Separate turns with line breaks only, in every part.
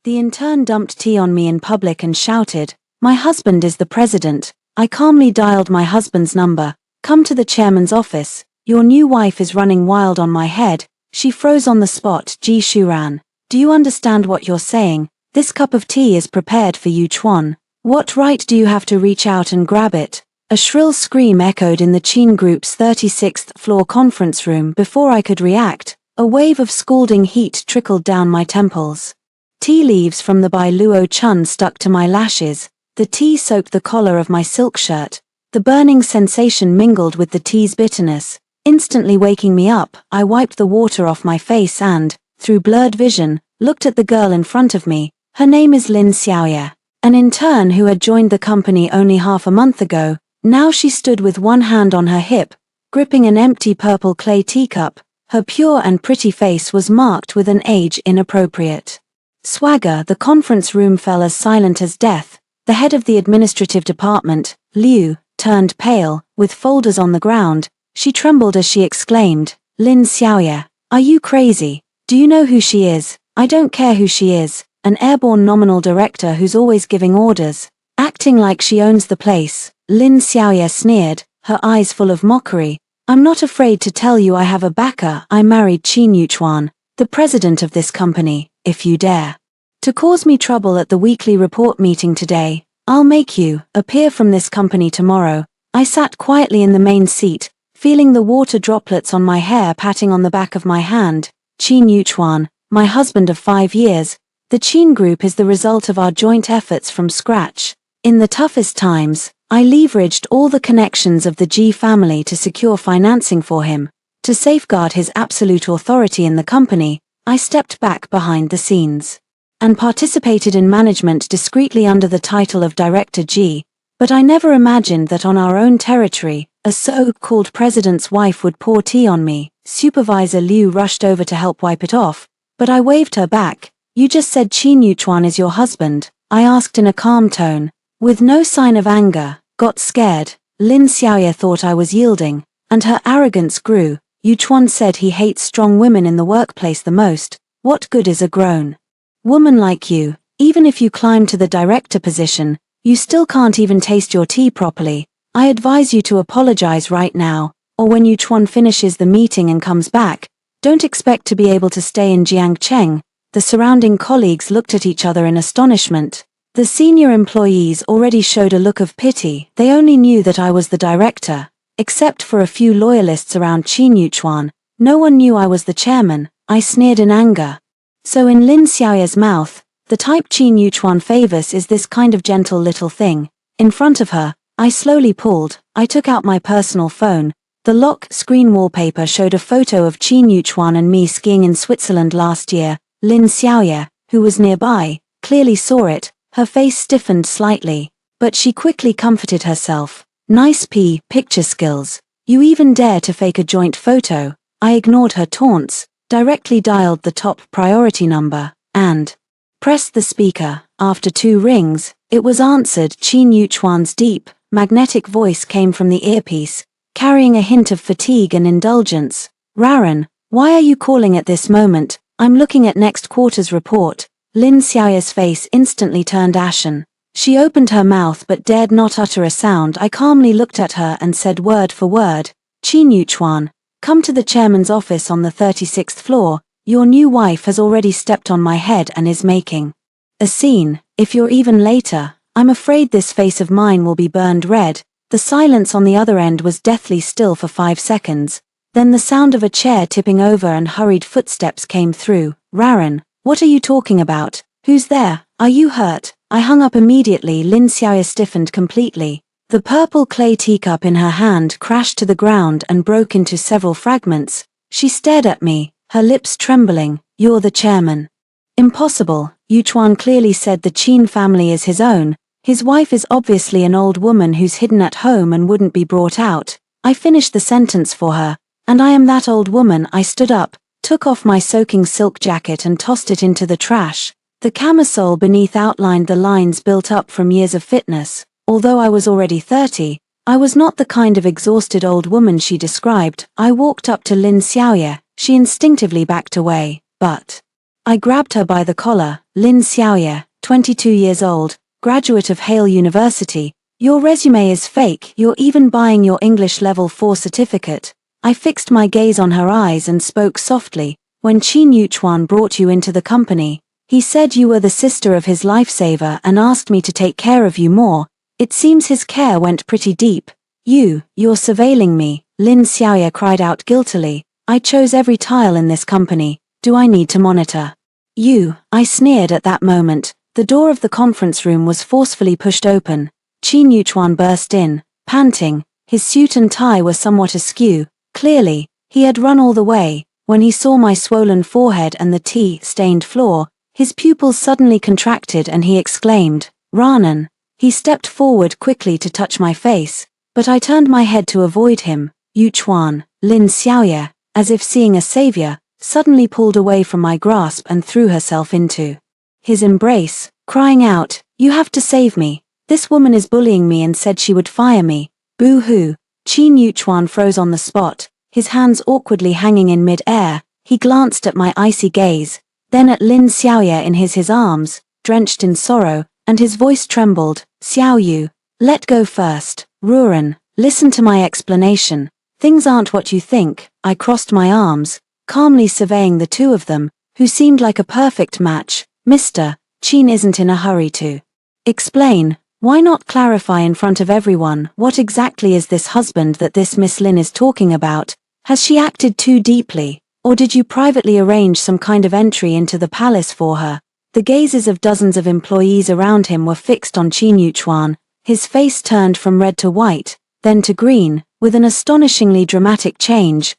The intern dumped tea on me in public and shouted, "My husband is the president." I calmly dialed my husband's number. "Come to the chairman's office. Your new wife is running wild on my head." She froze on the spot. "Ji Shuran. Do you understand what you're saying? This cup of tea is prepared for you, Chuan. What right do you have to reach out and grab it?" A shrill scream echoed in the Qin Group's 36th floor conference room. Before I could react, a wave of scalding heat trickled down my temples. Tea leaves from the Bai Luo Chun stuck to my lashes. The tea soaked the collar of my silk shirt. The burning sensation mingled with the tea's bitterness, instantly waking me up. I wiped the water off my face and, through blurred vision, looked at the girl in front of me. Her name is Lin Xiaoye, an intern who had joined the company only half a month ago. Now she stood with one hand on her hip, gripping an empty purple clay teacup. Her pure and pretty face was marked with an age-inappropriate swagger. The conference room fell as silent as death. The head of the administrative department, Liu, turned pale, with folders on the ground. She trembled as she exclaimed, "Lin Xiaoye, are you crazy? Do you know who she is?" "I don't care who she is. An airborne nominal director who's always giving orders, acting like she owns the place." Lin Xiaoye sneered, her eyes full of mockery. "I'm not afraid to tell you I have a backer. I married Qin Yuchuan, the president of this company. If you dare to cause me trouble at the weekly report meeting today, I'll make you appear from this company tomorrow." I sat quietly in the main seat, feeling the water droplets on my hair patting on the back of my hand. "Qin Yuchuan, my husband of 5 years. The Qin Group is the result of our joint efforts from scratch. In the toughest times, I leveraged all the connections of the Ji family to secure financing for him. To safeguard his absolute authority in the company, I stepped back behind the scenes and participated in management discreetly under the title of Director Ji. But I never imagined that on our own territory, a so-called president's wife would pour tea on me." Supervisor Liu rushed over to help wipe it off, but I waved her back. "You just said Qin Yuchuan is your husband," I asked in a calm tone, with no sign of anger. "Got scared." Lin Xiaoye thought I was yielding, and her arrogance grew. "Yuchuan said he hates strong women in the workplace the most. What good is a grown woman like you? Even if you climb to the director position, you still can't even taste your tea properly. I advise you to apologize right now, or when Yuchuan finishes the meeting and comes back, don't expect to be able to stay in Jiangcheng." The surrounding colleagues looked at each other in astonishment. The senior employees already showed a look of pity. They only knew that I was the director. Except for a few loyalists around Qin Yuchuan, no one knew I was the chairman. I sneered in anger. So in Lin Xiaoye's mouth, the type Qin Yuchuan favors is this kind of gentle little thing. In front of her, I slowly pulled. I took out my personal phone. The lock screen wallpaper showed a photo of Qin Yuchuan and me skiing in Switzerland last year. Lin Xiaoye, who was nearby, clearly saw it. Her face stiffened slightly, but she quickly comforted herself. "Nice picture skills. You even dare to fake a joint photo." I ignored her taunts, directly dialed the top priority number, and pressed the speaker. After 2 rings, it was answered. Qin Yuchuan's deep, magnetic voice came from the earpiece, carrying a hint of fatigue and indulgence. "Raran, why are you calling at this moment? I'm looking at next quarter's report." Lin Xiaoye's face instantly turned ashen. She opened her mouth but dared not utter a sound. I calmly looked at her and said word for word, "Qin Yuchuan, come to the chairman's office on the 36th floor. Your new wife has already stepped on my head and is making a scene. If you're even later, I'm afraid this face of mine will be burned red." The silence on the other end was deathly still for 5 seconds. Then the sound of a chair tipping over and hurried footsteps came through. "Raran, what are you talking about? Who's there? Are you hurt?" I hung up immediately. Lin Xiaoye stiffened completely. The purple clay teacup in her hand crashed to the ground and broke into several fragments. She stared at me, her lips trembling. "You're the chairman." "Impossible." Yuchuan clearly said the Qin family is his own. His wife is obviously an old woman who's hidden at home and wouldn't be brought out. I finished the sentence for her. "And I am that old woman." I stood up, took off my soaking silk jacket and tossed it into the trash. The camisole beneath outlined the lines built up from years of fitness. Although I was already 30, I was not the kind of exhausted old woman she described. I walked up to Lin Xiaoye. She instinctively backed away, but I grabbed her by the collar. Lin Xiaoye, 22 years old, graduate of Hale University. Your resume is fake, you're even buying your English Level 4 certificate. I fixed my gaze on her eyes and spoke softly. When Qin Yuchuan brought you into the company, he said you were the sister of his lifesaver and asked me to take care of you more. It seems his care went pretty deep. You're surveilling me, Lin Xiaoye cried out guiltily. I chose every tile in this company. Do I need to monitor you? I sneered at that moment. The door of the conference room was forcefully pushed open. Qin Yuchuan burst in, panting. His suit and tie were somewhat askew. Clearly, he had run all the way. When he saw my swollen forehead and the tea-stained floor, his pupils suddenly contracted and he exclaimed, "Ranan." He stepped forward quickly to touch my face, but I turned my head to avoid him. Yuchuan, Lin Xiaoye, as if seeing a savior, suddenly pulled away from my grasp and threw herself into his embrace, crying out, "You have to save me. This woman is bullying me and said she would fire me." Boo-hoo. Qin Yuchuan froze on the spot, his hands awkwardly hanging in mid-air. He glanced at my icy gaze, then at Lin Xiaoye in his arms, drenched in sorrow, and his voice trembled. "Xiaoyu, let go first. Ruren, listen to my explanation. Things aren't what you think." I crossed my arms, calmly surveying the two of them, who seemed like a perfect match. "Mr. Qin isn't in a hurry to explain. Why not clarify in front of everyone what exactly is this husband that this Miss Lin is talking about? Has she acted too deeply, or did you privately arrange some kind of entry into the palace for her?" The gazes of dozens of employees around him were fixed on Qin Yuchuan. His face turned from red to white, then to green, with an astonishingly dramatic change.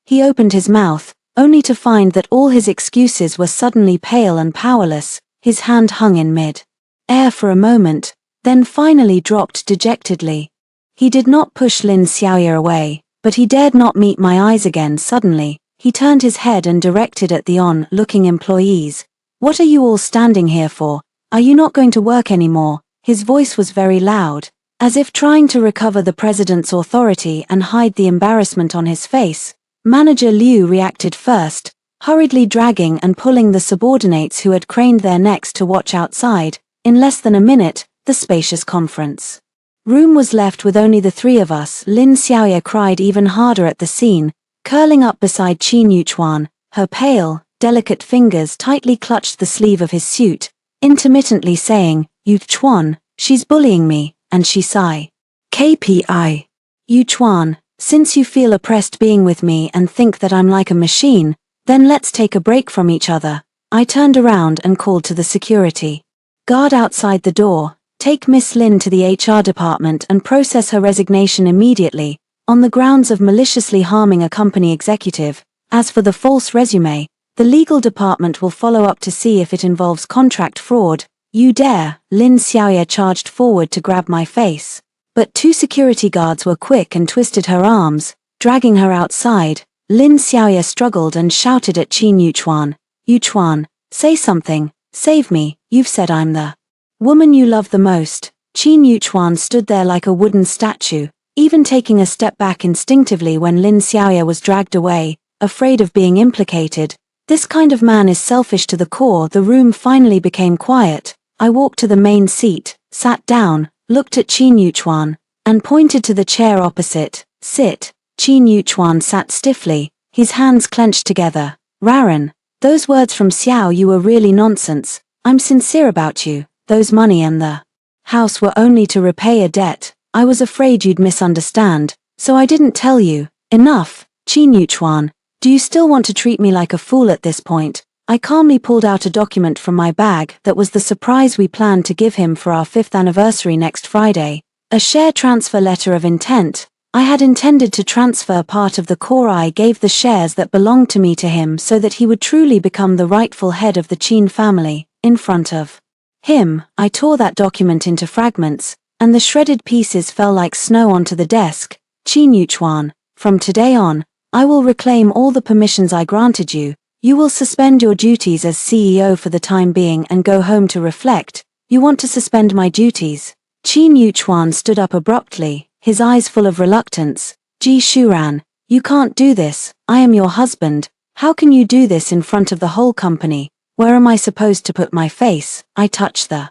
He opened his mouth, only to find that all his excuses were suddenly pale and powerless. His hand hung in mid-air for a moment, then finally dropped dejectedly. He did not push Lin Xiaoye away, but he dared not meet my eyes again. Suddenly, he turned his head and directed at the on-looking employees. "What are you all standing here for? Are you not going to work anymore?" His voice was very loud, as if trying to recover the president's authority and hide the embarrassment on his face. Manager Liu reacted first, hurriedly dragging and pulling the subordinates who had craned their necks to watch outside. In less than a minute, the spacious conference room was left with only the three of us. Lin Xiaoye cried even harder at the scene, curling up beside Qin Yuchuan. Her pale, delicate fingers tightly clutched the sleeve of his suit, intermittently saying, "Yuchuan, she's bullying me," and she sighed. "KPI. Yuchuan, since you feel oppressed being with me and think that I'm like a machine, then let's take a break from each other." I turned around and called to the security guard outside the door, "Take Miss Lin to the HR department and process her resignation immediately, on the grounds of maliciously harming a company executive. As for the false resume, the legal department will follow up to see if it involves contract fraud." "You dare!" Lin Xiaoye charged forward to grab my face. But two security guards were quick and twisted her arms, dragging her outside. Lin Xiaoye struggled and shouted at Qin Yuchuan. "Yuchuan, say something, save me, you've said I'm the woman you love the most." Qin Yuchuan stood there like a wooden statue, even taking a step back instinctively when Lin Xiaoye was dragged away, afraid of being implicated. This kind of man is selfish to the core. The room finally became quiet. I walked to the main seat, sat down, looked at Qin Yuchuan, and pointed to the chair opposite. "Sit." Qin Yuchuan sat stiffly, his hands clenched together. "Raran, those words from Xiao Yu were really nonsense. I'm sincere about you. Those money and the house were only to repay a debt. I was afraid you'd misunderstand, so I didn't tell you." "Enough, Qin Yuchuan. Do you still want to treat me like a fool at this point?" I calmly pulled out a document from my bag that was the surprise we planned to give him for our 5th anniversary next Friday. A share transfer letter of intent. I had intended to transfer part of the core. I gave the shares that belonged to me to him so that he would truly become the rightful head of the Qin family. In front of him, I tore that document into fragments, and the shredded pieces fell like snow onto the desk. "Qin Yuchuan, from today on, I will reclaim all the permissions I granted you. You will suspend your duties as CEO for the time being and go home to reflect." "You want to suspend my duties?" Qin Yuchuan stood up abruptly, his eyes full of reluctance. "Ji Shuran, you can't do this. I am your husband. How can you do this in front of the whole company? Where am I supposed to put my face? I touch the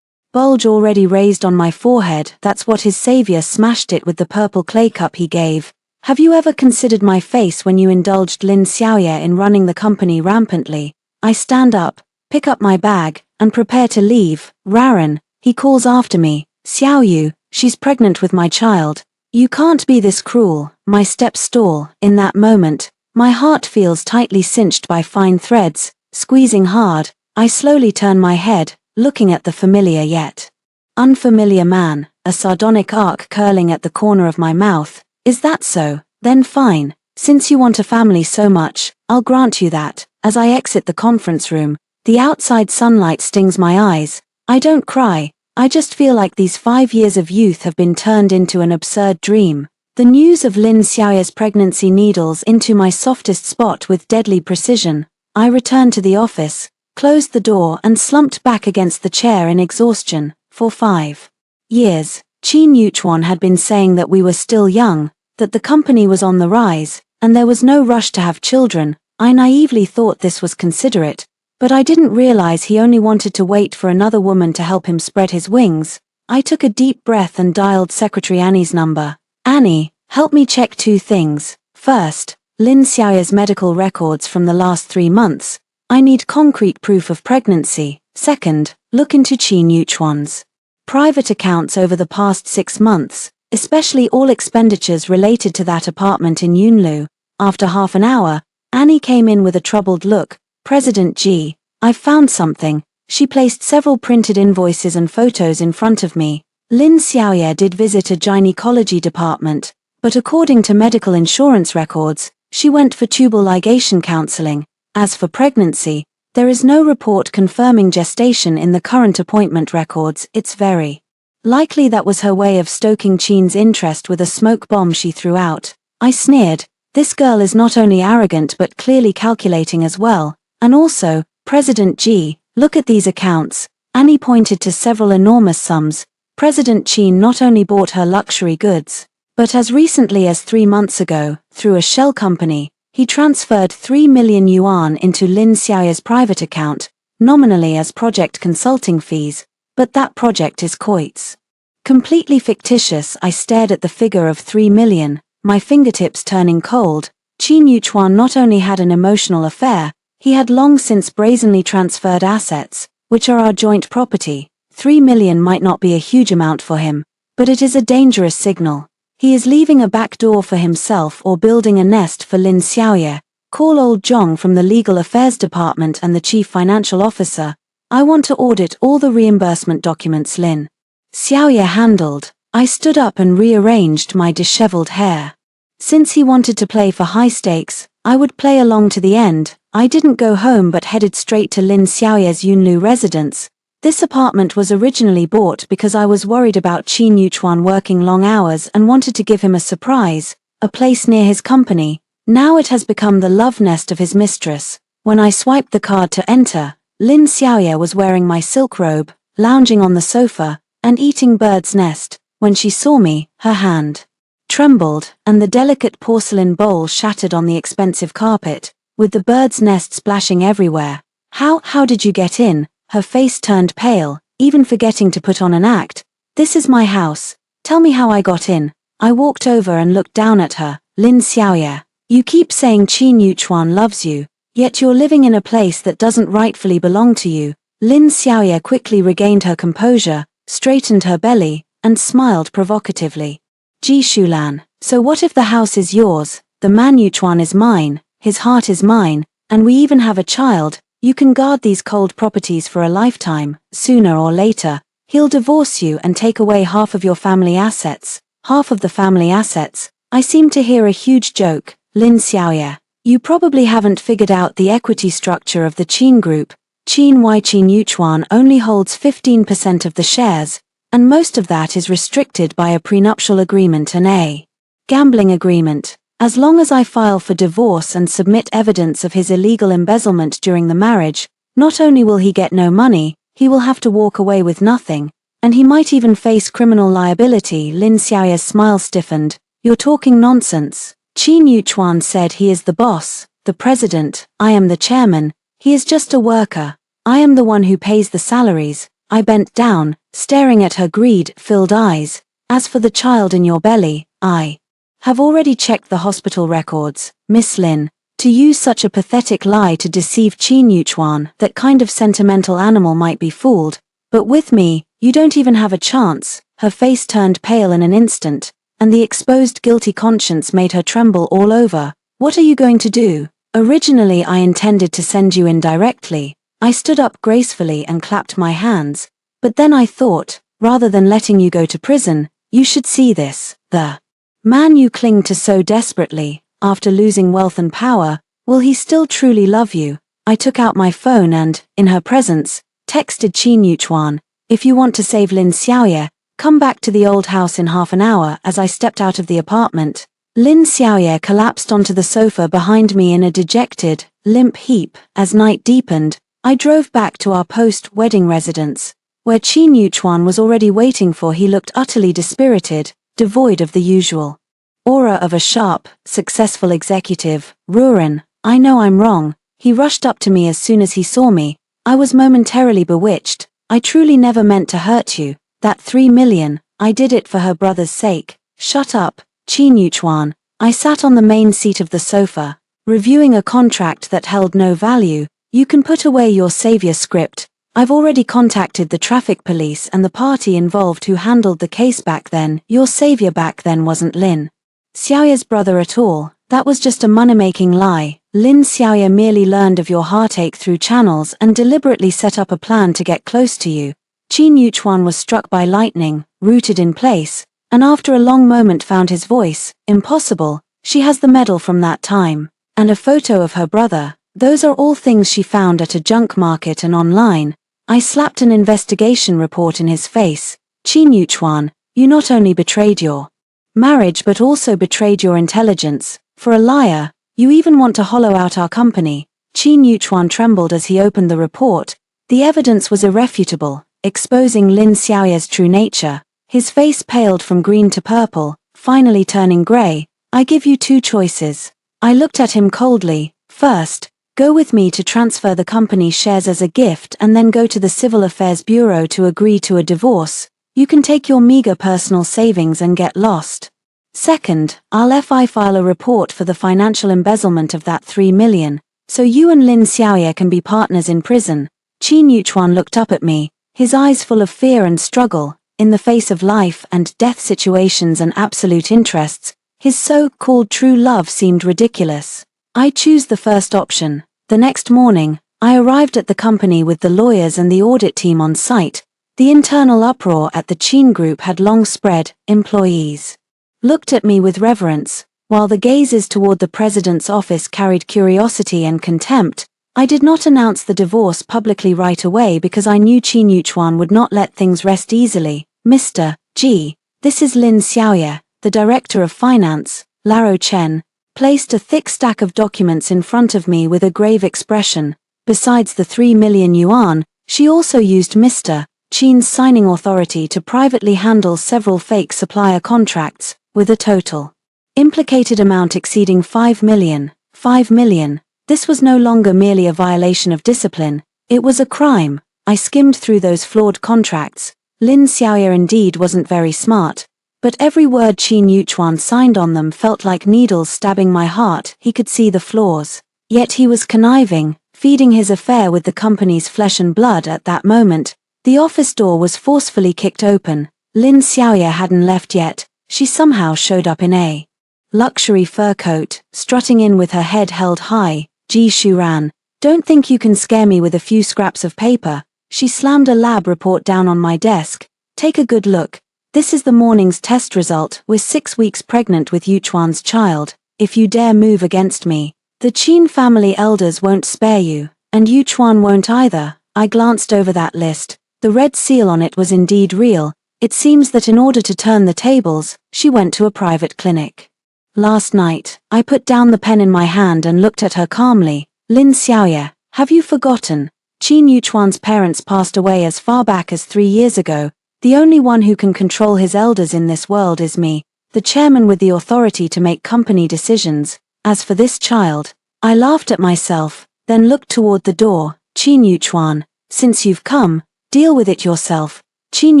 bulge already raised on my forehead. That's what his savior smashed it with the purple clay cup he gave. Have you ever considered my face when you indulged Lin Xiaoye in running the company rampantly? I stand up, pick up my bag, and prepare to leave. Raran, he calls after me. Xiaoyu, she's pregnant with my child. You can't be this cruel. My steps stall. In that moment, my heart feels tightly cinched by fine threads, squeezing hard. I slowly turn my head, looking at the familiar yet unfamiliar man, a sardonic arc curling at the corner of my mouth. Is that so? Then fine. Since you want a family so much, I'll grant you that. As I exit the conference room, the outside sunlight stings my eyes. I don't cry. I just feel like these 5 years of youth have been turned into an absurd dream. The news of Lin Xiaoye's pregnancy needles into my softest spot with deadly precision. I returned to the office, closed the door and slumped back against the chair in exhaustion. For 5 years, Qin Yuchuan had been saying that we were still young, that the company was on the rise, and there was no rush to have children. I naively thought this was considerate, but I didn't realize he only wanted to wait for another woman to help him spread his wings. I took a deep breath and dialed Secretary Annie's number. Annie, help me check 2 things. First, Lin Xiaoye's medical records from the last 3 months. I need concrete proof of pregnancy. Second, look into Qin Yuchuan's private accounts over the past 6 months, especially all expenditures related to that apartment in Yunlu. After half an hour, Annie came in with a troubled look. President Ji, I've found something. She placed several printed invoices and photos in front of me. Lin Xiaoye did visit a gynecology department, but according to medical insurance records, she went for tubal ligation counseling. As for pregnancy, there is no report confirming gestation in the current appointment records. It's very likely that was her way of stoking Qin's interest with a smoke bomb she threw out. I sneered. This girl is not only arrogant but clearly calculating as well. And also, President Ji, look at these accounts. Annie pointed to several enormous sums. President Qin not only bought her luxury goods, but as recently as 3 months ago, through a shell company, he transferred 3 million yuan into Lin Xiaoye's private account, nominally as project consulting fees, but that project is quotes completely fictitious. I stared at the figure of 3 million, my fingertips turning cold. Qin Yuchuan not only had an emotional affair, he had long since brazenly transferred assets, which are our joint property. 3 million might not be a huge amount for him, but it is a dangerous signal. He is leaving a back door for himself or building a nest for Lin Xiaoye. Call old Zhong from the Legal Affairs Department and the Chief Financial Officer. I want to audit all the reimbursement documents Lin Xiaoye handled. I stood up and rearranged my disheveled hair. Since he wanted to play for high stakes, I would play along to the end. I didn't go home but headed straight to Lin Xiaoye's Yunlu residence. This apartment was originally bought because I was worried about Qin Yuchuan working long hours and wanted to give him a surprise, a place near his company. Now it has become the love nest of his mistress. When I swiped the card to enter, Lin Xiaoye was wearing my silk robe, lounging on the sofa, and eating bird's nest. When she saw me, her hand trembled, and the delicate porcelain bowl shattered on the expensive carpet, with the bird's nest splashing everywhere. How did you get in? Her face turned pale, even forgetting to put on an act. This is my house. Tell me how I got in. I walked over and looked down at her. Lin Xiaoye, you keep saying Qin Yuchuan loves you, yet you're living in a place that doesn't rightfully belong to you. Lin Xiaoye quickly regained her composure, straightened her belly, and smiled provocatively. Ji Shulan, so what if the house is yours, the man Yuchuan is mine, his heart is mine, and we even have a child? You can guard these cold properties for a lifetime. Sooner or later, he'll divorce you and take away half of your family assets. Half of the family assets? I seem to hear a huge joke. Lin Xiaoye, you probably haven't figured out the equity structure of the Qin Group. Qin Yuchuan only holds 15% of the shares, and most of that is restricted by a prenuptial agreement and a gambling agreement. As long as I file for divorce and submit evidence of his illegal embezzlement during the marriage, not only will he get no money, he will have to walk away with nothing, and he might even face criminal liability. Lin Xiaoye's smile stiffened. You're talking nonsense. Qin Yuchuan said he is the boss. the president, I am the chairman, he is just a worker. I am the one who pays the salaries. I bent down, staring at her greed-filled eyes. As for the child in your belly, I have already checked the hospital records, Miss Lin. To use such a pathetic lie to deceive Qin Yuchuan, that kind of sentimental animal might be fooled. But with me, you don't even have a chance. Her face turned pale in an instant, and the exposed guilty conscience made her tremble all over. What are you going to do? Originally I intended to send you in directly. I stood up gracefully and clapped my hands. But then I thought, rather than letting you go to prison, you should see this. The man you cling to so desperately, after losing wealth and power, will he still truly love you? I took out my phone and, in her presence, texted Qin Yuchuan, if you want to save Lin Xiaoye, come back to the old house in half an hour. As I stepped out of the apartment, Lin Xiaoye collapsed onto the sofa behind me in a dejected, limp heap. As night deepened, I drove back to our post-wedding residence, where Qin Yuchuan was already waiting for. He looked utterly dispirited, devoid of the usual aura of a sharp, successful executive. Ruren, I know I'm wrong. He rushed up to me as soon as he saw me. I was momentarily bewitched. I truly never meant to hurt you. That 3 million, I did it for her brother's sake. Shut up, Qin Yuchuan. I sat on the main seat of the sofa, reviewing a contract that held no value. You can put away your savior script. I've already contacted the traffic police and the party involved who handled the case back then. Your savior back then wasn't Lin Xiaoye's brother at all. That was just a money-making lie. Lin Xiaoye merely learned of your heartache through channels and deliberately set up a plan to get close to you. Qin Yuchuan was struck by lightning, rooted in place, and after a long moment found his voice. Impossible. She has the medal from that time, and a photo of her brother. Those are all things she found at a junk market and online. I slapped an investigation report in his face. Qin Yuchuan, you not only betrayed your marriage but also betrayed your intelligence. For a liar, you even want to hollow out our company. Qin Yuchuan trembled as he opened the report. The evidence was irrefutable, exposing Lin Xiaoye's true nature. His face paled from green to purple, finally turning gray. I give you two choices. I looked at him coldly. First, go with me to transfer the company's shares as a gift and then go to the Civil Affairs Bureau to agree to a divorce. You can take your meager personal savings and get lost. Second, I'll file a report for the financial embezzlement of that 3 million, so you and Lin Xiaoye can be partners in prison. Qin Yuchuan looked up at me, his eyes full of fear and struggle. In the face of life and death situations and absolute interests, his so-called true love seemed ridiculous. I choose the first option. The next morning, I arrived at the company with the lawyers and the audit team on site. The internal uproar at the Qin Group had long spread. Employees looked at me with reverence, while the gazes toward the president's office carried curiosity and contempt. I did not announce the divorce publicly right away because I knew Qin Yuchuan would not let things rest easily. Mr. G, this is Lin Xiaoye, the director of finance. Laro Chen placed a thick stack of documents in front of me with a grave expression. Besides the 3 million yuan, she also used Mr. Qin's signing authority to privately handle several fake supplier contracts, with a total implicated amount exceeding 5 million. 5 million. This was no longer merely a violation of discipline, it was a crime. I skimmed through those flawed contracts. Lin Xiaoye indeed wasn't very smart, but every word Qin Yuchuan signed on them felt like needles stabbing my heart. He could see the flaws, yet he was conniving, feeding his affair with the company's flesh and blood. At that moment, the office door was forcefully kicked open. Lin Xiaoye hadn't left yet. She somehow showed up in a luxury fur coat, strutting in with her head held high. Ji Shuran, don't think you can scare me with a few scraps of paper. She slammed a lab report down on my desk. Take a good look. This is the morning's test result. We're 6 weeks pregnant with Yuchuan's child. If you dare move against me, the Qin family elders won't spare you, and Yuchuan won't either. I glanced over that list. The red seal on it was indeed real. It seems that in order to turn the tables, she went to a private clinic. Last night, I put down the pen in my hand and looked at her calmly. Lin Xiaoye, have you forgotten? Qin Yuchuan's parents passed away as far back as 3 years ago. The only one who can control his elders in this world is me, the chairman with the authority to make company decisions. As for this child, I laughed at myself, then looked toward the door. Qin Yuchuan, since you've come, deal with it yourself. Qin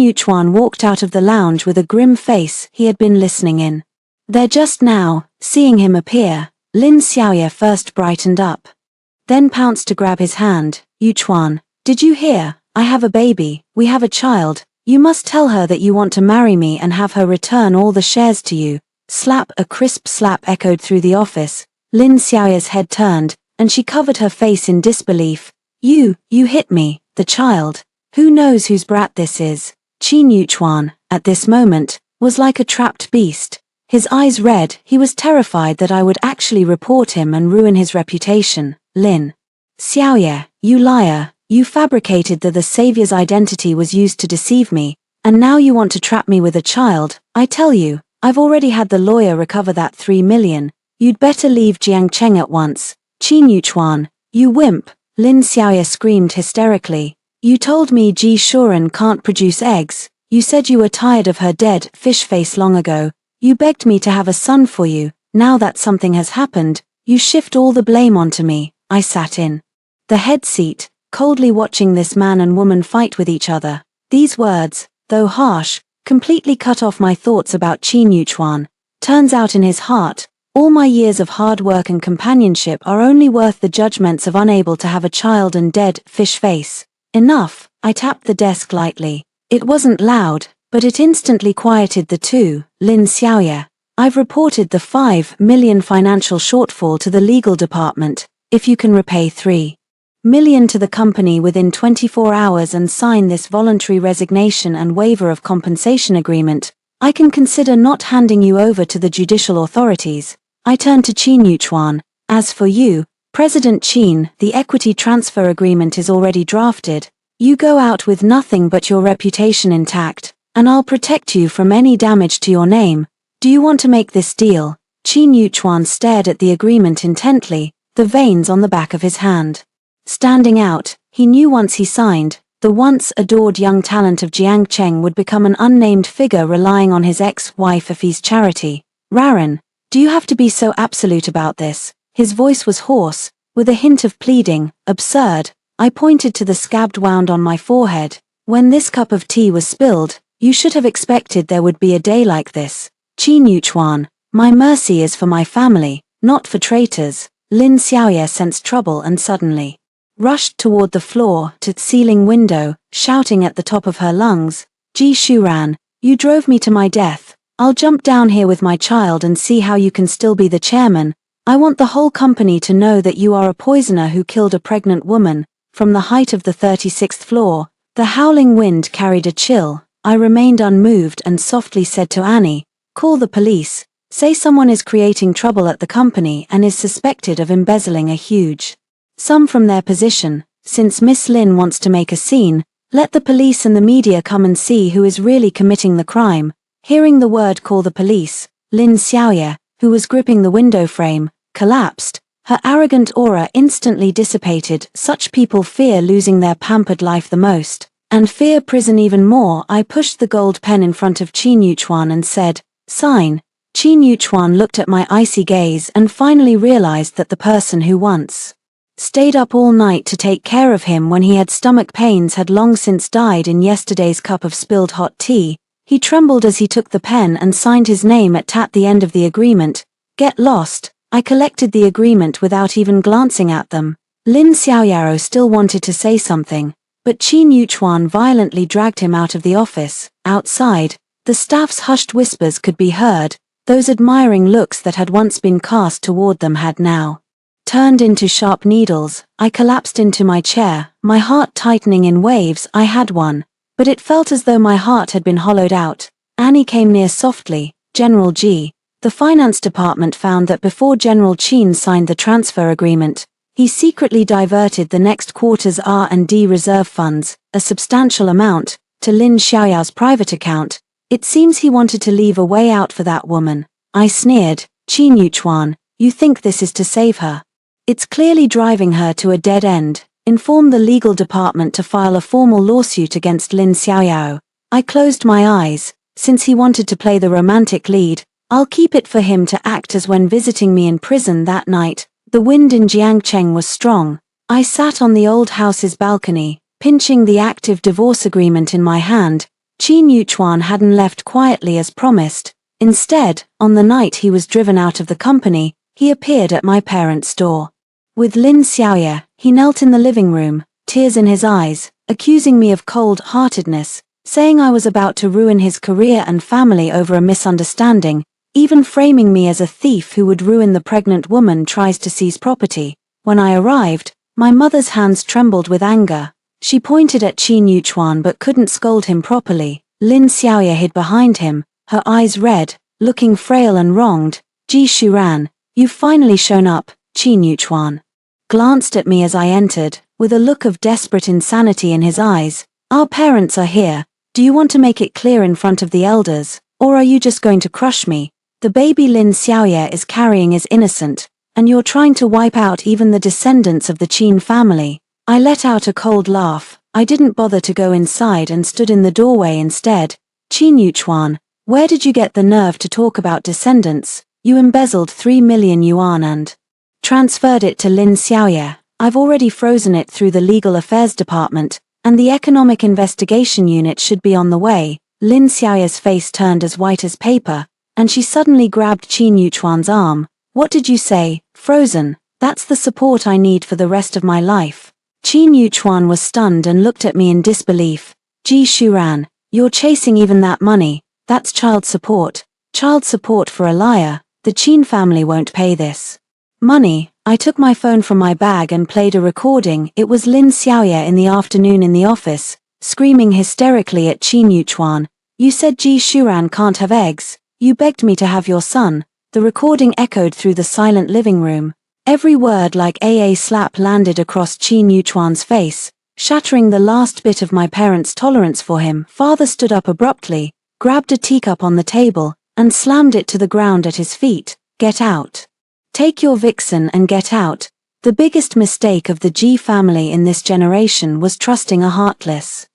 Yuchuan walked out of the lounge with a grim face. He had been listening in. There just now, seeing him appear, Lin Xiaoye first brightened up. Then pounced to grab his hand. Yuchuan, did you hear? I have a baby, we have a child. You must tell her that you want to marry me and have her return all the shares to you. Slap, a crisp slap echoed through the office. Lin Xiaoye's head turned, and she covered her face in disbelief. You hit me, the child. Who knows whose brat this is? Qin Yuchuan, at this moment, was like a trapped beast. His eyes red, he was terrified that I would actually report him and ruin his reputation. Lin Xiaoye, you liar, you fabricated that the savior's identity was used to deceive me, and now you want to trap me with a child. I tell you, I've already had the lawyer recover that 3 million. You'd better leave Jiangcheng at once. Qin Yuchuan, you wimp, Lin Xiaoye screamed hysterically. You told me Ji Shuren can't produce eggs. You said you were tired of her dead fish face long ago. You begged me to have a son for you. Now that something has happened, you shift all the blame onto me. I sat in the head seat, coldly watching this man and woman fight with each other. These words, though harsh, completely cut off my thoughts about Qin Yuchuan. Turns out in his heart, all my years of hard work and companionship are only worth the judgments of unable to have a child and dead fish face. Enough, I tapped the desk lightly. It wasn't loud, but it instantly quieted the two. Lin Xiaoye, I've reported the 5 million financial shortfall to the legal department. If you can repay 3 million to the company within 24 hours and sign this voluntary resignation and waiver of compensation agreement, I can consider not handing you over to the judicial authorities. I turned to Qin Yuchuan. As for you, President Qin, the equity transfer agreement is already drafted. You go out with nothing but your reputation intact, and I'll protect you from any damage to your name. Do you want to make this deal? Qin Yuchuan stared at the agreement intently, the veins on the back of his hand standing out. He knew once he signed, the once adored young talent of Jiangcheng would become an unnamed figure relying on his ex-wife Afi's charity. Raran, do you have to be so absolute about this? His voice was hoarse, with a hint of pleading. Absurd. I pointed to the scabbed wound on my forehead. When this cup of tea was spilled, you should have expected there would be a day like this. Qin Yuchuan, my mercy is for my family, not for traitors. Lin Xiaoye sensed trouble and suddenly rushed toward the floor-to-ceiling window, shouting at the top of her lungs, Ji Shuran, you drove me to my death. I'll jump down here with my child and see how you can still be the chairman. I want the whole company to know that you are a poisoner who killed a pregnant woman. From the height of the 36th floor, the howling wind carried a chill. I remained unmoved and softly said to Annie, call the police. Say someone is creating trouble at the company and is suspected of embezzling a huge sum from their position. Since Miss Lin wants to make a scene, let the police and the media come and see who is really committing the crime. Hearing the word call the police, Lin Xiaoye, who was gripping the window frame, collapsed. Her arrogant aura instantly dissipated. Such people fear losing their pampered life the most, and fear prison even more. I pushed the gold pen in front of Qin Yuchuan and said, sign. Qin Yuchuan looked at my icy gaze and finally realized that the person who once stayed up all night to take care of him when he had stomach pains had long since died in yesterday's cup of spilled hot tea. He trembled as he took the pen and signed his name at the end of the agreement. Get lost. I collected the agreement without even glancing at them. Lin Xiaoyaro still wanted to say something, but Qin Yuchuan violently dragged him out of the office. Outside, the staff's hushed whispers could be heard. Those admiring looks that had once been cast toward them had now turned into sharp needles. I collapsed into my chair, my heart tightening in waves. I had one, but it felt as though my heart had been hollowed out. Annie came near softly. General G. The finance department found that before General Qin signed the transfer agreement, he secretly diverted the next quarter's R&D reserve funds, a substantial amount, to Lin Xiaoyao's private account. It seems he wanted to leave a way out for that woman. I sneered. Qin Yuchuan, you think this is to save her? It's clearly driving her to a dead end. Inform the legal department to file a formal lawsuit against Lin Xiaoyao. I closed my eyes. Since he wanted to play the romantic lead, I'll keep it for him to act as when visiting me in prison that night. The wind in Jiangcheng was strong. I sat on the old house's balcony, pinching the active divorce agreement in my hand. Qin Yuchuan hadn't left quietly as promised. Instead, on the night he was driven out of the company, he appeared at my parents' door. With Lin Xiaoye, he knelt in the living room, tears in his eyes, accusing me of cold-heartedness, saying I was about to ruin his career and family over a misunderstanding, even framing me as a thief who would ruin the pregnant woman tries to seize property. When I arrived, my mother's hands trembled with anger. She pointed at Qin Yuchuan but couldn't scold him properly. Lin Xiaoye hid behind him, her eyes red, looking frail and wronged. Ji Shuran, you've finally shown up. Qin Yuchuan glanced at me as I entered, with a look of desperate insanity in his eyes. Our parents are here. Do you want to make it clear in front of the elders, or are you just going to crush me? The baby Lin Xiaoye is carrying is innocent, and you're trying to wipe out even the descendants of the Qin family. I let out a cold laugh. I didn't bother to go inside and stood in the doorway instead. Qin Yuchuan, where did you get the nerve to talk about descendants? You embezzled 3 million yuan and transferred it to Lin Xiaoye. I've already frozen it through the Legal Affairs Department, and the Economic Investigation Unit should be on the way. Lin Xiaoye's face turned as white as paper, and she suddenly grabbed Qin Yuchuan's arm. What did you say? Frozen? That's the support I need for the rest of my life. Qin Yuchuan was stunned and looked at me in disbelief. Ji Shuran, you're chasing even that money. That's child support. Child support for a liar. The Qin family won't pay this money. I took my phone from my bag and played a recording. It was Lin Xiaoye in the afternoon in the office, screaming hysterically at Qin Yuchuan. You said Ji Shuran can't have eggs. You begged me to have your son. The recording echoed through the silent living room. Every word like a slap landed across Qin Yuchuan's face, shattering the last bit of my parents' tolerance for him. Father stood up abruptly, grabbed a teacup on the table, and slammed it to the ground at his feet. Get out. Take your vixen and get out. The biggest mistake of the Ji family in this generation was trusting a heartless,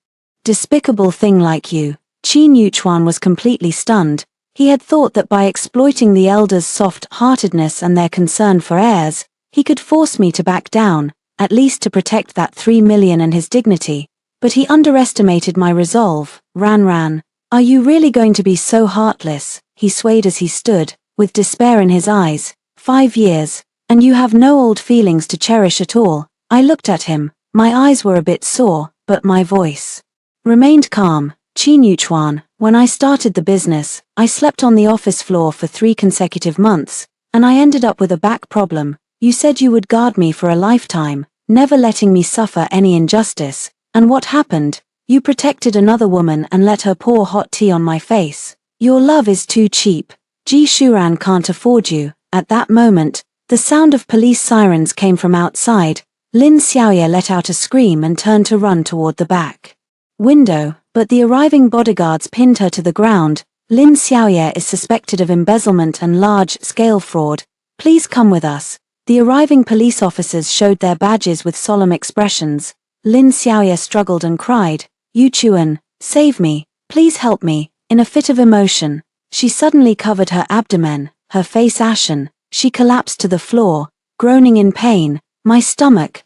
despicable thing like you. Qin Yuchuan was completely stunned. He had thought that by exploiting the elders' soft-heartedness and their concern for heirs, he could force me to back down, at least to protect that 3 million and his dignity. But he underestimated my resolve. Ran, are you really going to be so heartless? He swayed as he stood, with despair in his eyes. 5 years, and you have no old feelings to cherish at all. I looked at him. My eyes were a bit sore, but my voice remained calm. Qin Yuchuan, when I started the business, I slept on the office floor for 3 consecutive months, and I ended up with a back problem. You said you would guard me for a lifetime, never letting me suffer any injustice, and what happened? You protected another woman and let her pour hot tea on my face. Your love is too cheap. Ji Shuran can't afford you. At that moment, the sound of police sirens came from outside. Lin Xiaoye let out a scream and turned to run toward the back window, but the arriving bodyguards pinned her to the ground. Lin Xiaoye is suspected of embezzlement and large-scale fraud. Please come with us. The arriving police officers showed their badges with solemn expressions. Lin Xiaoye struggled and cried, Yuchuan, save me, please help me. In a fit of emotion, she suddenly covered her abdomen, her face ashen. She collapsed to the floor, groaning in pain. My stomach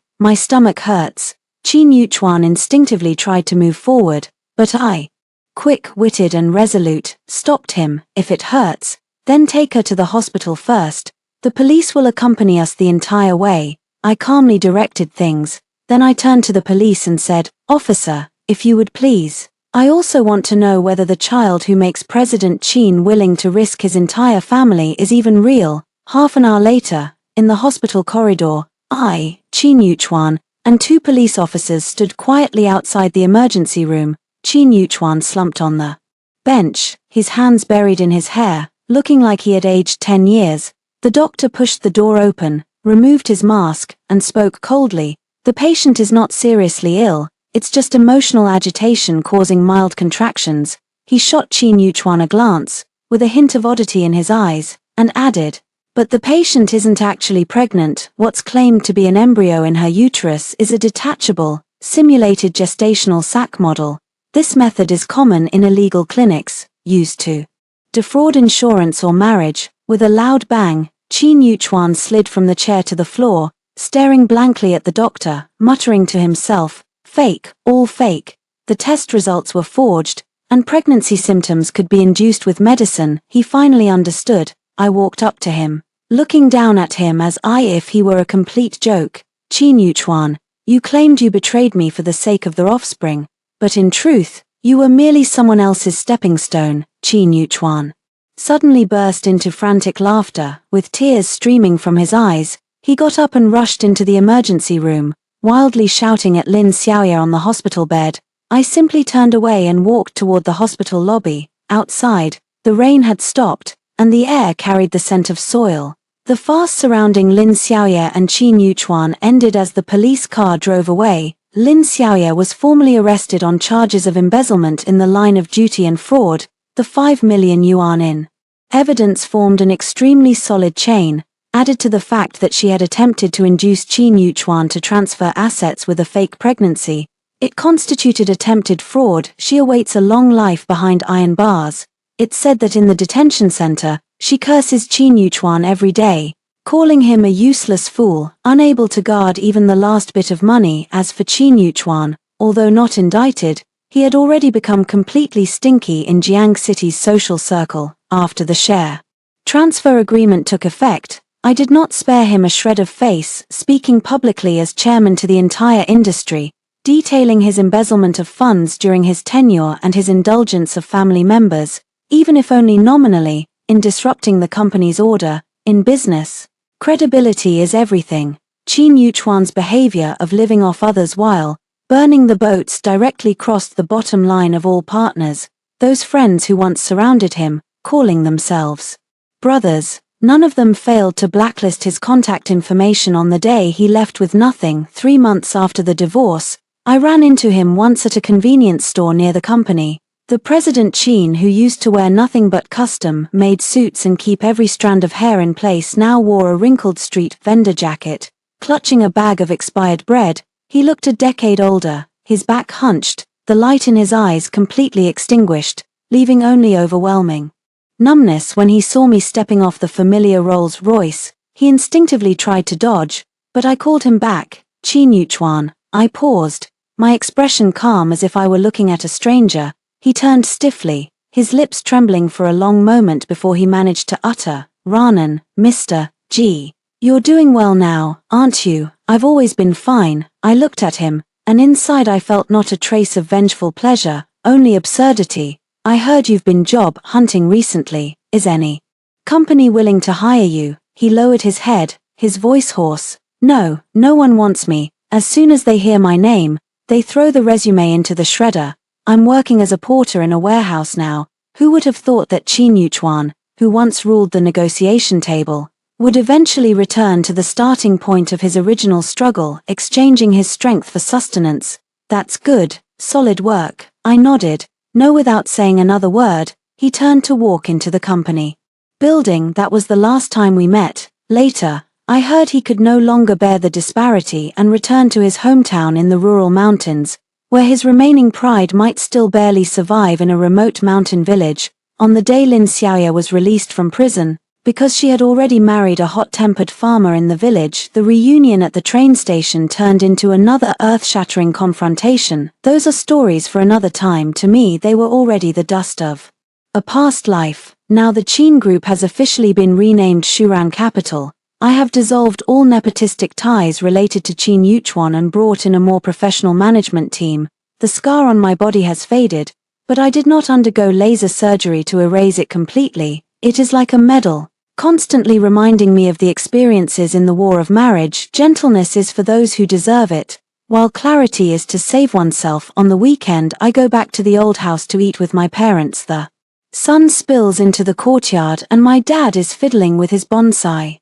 hurts. Qin Yuchuan instinctively tried to move forward, but I, quick-witted and resolute, stopped him. If it hurts, then take her to the hospital first. The police will accompany us the entire way. I calmly directed things. Then I turned to the police and said, Officer, if you would please. I also want to know whether the child who makes President Qin willing to risk his entire family is even real. Half an hour later, in the hospital corridor, I, Qin Yuchuan, and 2 police officers stood quietly outside the emergency room. Qin Yuchuan slumped on the bench, his hands buried in his hair, looking like he had aged 10 years. The doctor pushed the door open, removed his mask, and spoke coldly. The patient is not seriously ill, it's just emotional agitation causing mild contractions. He shot Qin Yuchuan a glance, with a hint of oddity in his eyes, and added, but the patient isn't actually pregnant. What's claimed to be an embryo in her uterus is a detachable, simulated gestational sac model. This method is common in illegal clinics, used to defraud insurance or marriage. With a loud bang, Qin Yuchuan slid from the chair to the floor, staring blankly at the doctor, muttering to himself, "Fake, all fake." The test results were forged, and pregnancy symptoms could be induced with medicine. He finally understood. I walked up to him, looking down at him as if he were a complete joke. "Qin Yuchuan, you claimed you betrayed me for the sake of their offspring, but in truth, you were merely someone else's stepping stone." Qin Yuchuan suddenly burst into frantic laughter, with tears streaming from his eyes. He got up and rushed into the emergency room, wildly shouting at Lin Xiaoya on the hospital bed. I simply turned away and walked toward the hospital lobby. Outside, the rain had stopped, and the air carried the scent of soil. The fast surrounding Lin Xiaoya and Qin Yuchuan ended as the police car drove away. Lin Xiaoya was formally arrested on charges of embezzlement in the line of duty and fraud. The 5 million yuan in evidence formed an extremely solid chain, added to the fact that she had attempted to induce Qin Yuchuan to transfer assets with a fake pregnancy. It constituted attempted fraud. She awaits a long life behind iron bars. It's said that in the detention center, she curses Qin Yuchuan every day, calling him a useless fool, unable to guard even the last bit of money. As for Qin Yuchuan, although not indicted, he had already become completely stinky in Jiang City's social circle. After the share transfer agreement took effect, I did not spare him a shred of face, speaking publicly as chairman to the entire industry, detailing his embezzlement of funds during his tenure and his indulgence of family members, even if only nominally, in disrupting the company's order. In business, credibility is everything. Qin Yuchuan's behavior of living off others while burning the boats directly crossed the bottom line of all partners, those friends who once surrounded him, calling themselves brothers. None of them failed to blacklist his contact information on the day he left with nothing. 3 months after the divorce, I ran into him once at a convenience store near the company. The President Qin, who used to wear nothing but custom-made suits and keep every strand of hair in place, now wore a wrinkled street vendor jacket. Clutching a bag of expired bread, he looked a decade older, his back hunched, the light in his eyes completely extinguished, leaving only overwhelming numbness. When he saw me stepping off the familiar Rolls Royce, he instinctively tried to dodge, but I called him back. "Qin Yuchuan." I paused, my expression calm as if I were looking at a stranger. He turned stiffly, his lips trembling for a long moment before he managed to utter, "Ranan, Mr. G. You're doing well now, aren't you?" "I've always been fine." I looked at him, and inside I felt not a trace of vengeful pleasure, only absurdity. "I heard you've been job hunting recently. Is any company willing to hire you?" He lowered his head, his voice hoarse. "No, no one wants me. As soon as they hear my name, they throw the resume into the shredder. I'm working as a porter in a warehouse now." Who would have thought that Qin Yuchuan, who once ruled the negotiation table, would eventually return to the starting point of his original struggle, exchanging his strength for sustenance? "That's good, solid work." I nodded. No, without saying another word, he turned to walk into the company building. That was the last time we met. Later, I heard he could no longer bear the disparity and returned to his hometown in the rural mountains, where his remaining pride might still barely survive in a remote mountain village. On the day Lin Xiaoya was released from prison, because she had already married a hot-tempered farmer in the village, the reunion at the train station turned into another earth-shattering confrontation. Those are stories for another time. To me, they were already the dust of a past life. Now the Qin Group has officially been renamed Shuran Capital. I have dissolved all nepotistic ties related to Qin Yuchuan and brought in a more professional management team. The scar on my body has faded, but I did not undergo laser surgery to erase it completely. It is like a medal, constantly reminding me of the experiences in the war of marriage. Gentleness is for those who deserve it, while clarity is to save oneself. On the weekend I go back to the old house to eat with my parents. The sun spills into the courtyard and my dad is fiddling with his bonsai.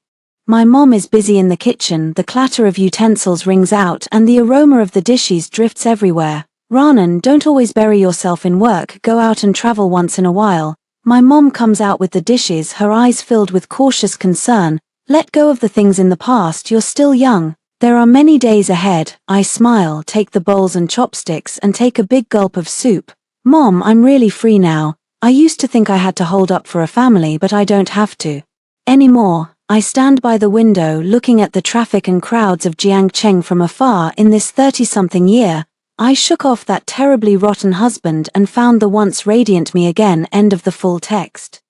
My mom is busy in the kitchen. The clatter of utensils rings out and the aroma of the dishes drifts everywhere. "Ranan, don't always bury yourself in work, go out and travel once in a while." My mom comes out with the dishes, her eyes filled with cautious concern. "Let go of the things in the past, you're still young. There are many days ahead." I smile, take the bowls and chopsticks and take a big gulp of soup. "Mom, I'm really free now. I used to think I had to hold up for a family, but I don't have to anymore." I stand by the window looking at the traffic and crowds of Jiangcheng from afar in this 30-something year. I shook off that terribly rotten husband and found the once radiant me again. End of the full text.